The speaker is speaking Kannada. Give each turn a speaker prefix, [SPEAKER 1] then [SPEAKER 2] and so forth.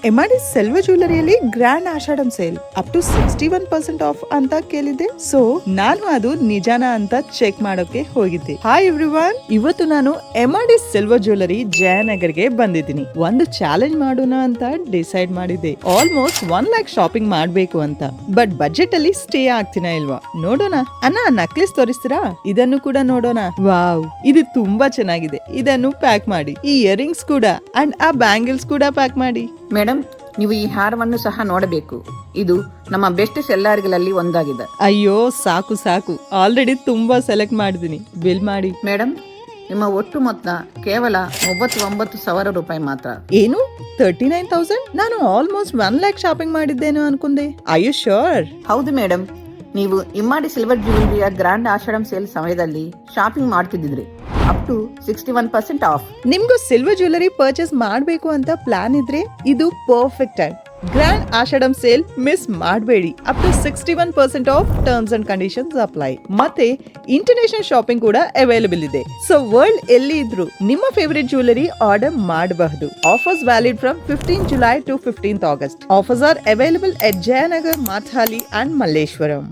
[SPEAKER 1] MRD ಸಿಲ್ವರ್ ಜ್ಯುವೆಲರಿಯಲ್ಲಿ grand Ashadham sale up to 61% off ಅಂತ ಕೇಳಿದೆ. ಸೊ ನಾನು ಅದು ನಿಜಾನ ಅಂತ ಚೆಕ್ ಮಾಡೋಕೆ ಹೋಗಿದ್ದೆ. ಹಾಯ್ ಎವ್ರಿವನ್, ಇವತ್ತು ನಾನು MRD ಸಿಲ್ವರ್ ಜ್ಯುವೆಲರಿ ಜಯನಗರ್ಗೆ ಬಂದಿದ್ದೀನಿ. ಒಂದು ಚಾಲೆಂಜ್ ಮಾಡೋಣ ಅಂತ ಡಿಸೈಡ್ ಮಾಡಿದ್ದೆ. ಆಲ್ಮೋಸ್ಟ್ 1 lakh ಶಾಪಿಂಗ್ ಮಾಡ್ಬೇಕು ಅಂತ. ಬಟ್ ಬಜೆಟ್ ಅಲ್ಲಿ ಸ್ಟೇ ಆಗ್ತೀನಾ ಇಲ್ವಾ ನೋಡೋಣ. ಅಣ್ಣ, ನಕ್ಲಿಸ್ ತೋರಿಸ್ತೀರಾ? ಇದನ್ನು ಕೂಡ ನೋಡೋಣ. ವಾವ್, ಇದು ತುಂಬಾ ಚೆನ್ನಾಗಿದೆ. ಇದನ್ನು ಪ್ಯಾಕ್ ಮಾಡಿ. ಈ ಇಯರಿಂಗ್ಸ್ ಕೂಡ ಅಂಡ್ ಆ ಬ್ಯಾಂಗಲ್ಸ್ ಕೂಡ ಪ್ಯಾಕ್ ಮಾಡಿ.
[SPEAKER 2] ಮೇಡಮ್, ನೀವು ಈ ಹಾರವನ್ನು ಸಹ ನೋಡಬೇಕು. ಇದು ನಮ್ಮ ಬೆಸ್ಟ್ ಸೆಲ್ಲರ್ಗಳಲ್ಲಿ ಒಂದಾಗಿದೆ.
[SPEAKER 1] ಅಯ್ಯೋ ಸಾಕು ಸಾಕು, ಆಲ್ರೆಡಿ ತುಂಬಾ ಸೆಲೆಕ್ಟ್ ಮಾಡಿದೀನಿ. ಬಿಲ್ ಮಾಡಿ.
[SPEAKER 2] ಮೇಡಮ್, ನಿಮ್ಮ ಒಟ್ಟು ಮೊತ್ತ ಕೇವಲ 39,000 ರೂಪಾಯಿ ಮಾತ್ರ.
[SPEAKER 1] ಏನು 39,000? ನಾನು ಆಲ್ಮೋಸ್ಟ್ 1 lakh ಶಾಪಿಂಗ್ ಮಾಡಿದ್ದೇನೋ ಅನ್ಕೊಂಡೆ. I you sure?
[SPEAKER 2] ಹೌದು ಮೇಡಮ್, ನೀವು MRD ಸಿಲ್ವರ್ ಜ್ಯುವೆಲರಿಯ ಗ್ರ್ಯಾಂಡ್ ಆಷಾಢಂ ಸೇಲ್ ಸಮಯದಲ್ಲಿ ಶಾಪಿಂಗ್ ಮಾಡ್ತಿದ್ರಿ. Up to 61% off.
[SPEAKER 1] ನಿಮ್ಗೂ ಸಿಲ್ವರ್ ಜ್ಯುವೆಲರಿ ಪರ್ಚೇಸ್ ಮಾಡಬೇಕು ಅಂತ ಪ್ಲಾನ್ ಇದ್ರೆ ಇದು perfect time. Grand Ashadham sale miss ಮಾಡಬೇಡಿ. Up to 61% off. Terms and conditions apply. ಮತ್ತೆ ಇಂಟರ್ನ್ಯಾಷನಲ್ ಶಾಪಿಂಗ್ ಕೂಡ ಅವೈಲೇಬಲ್ ಇದೆ. ಸೊ ವರ್ಲ್ಡ್ ಎಲ್ಲಿ ಇದ್ರು ನಿಮ್ಮ ಫೇವರಿಟ್ ಜ್ಯುವೆಲರಿ ಆರ್ಡರ್ ಮಾಡಬಹುದು. Offers valid from 15 July to 15th August. Offers are available at Jayanagar, Mathali and Malleshwaram.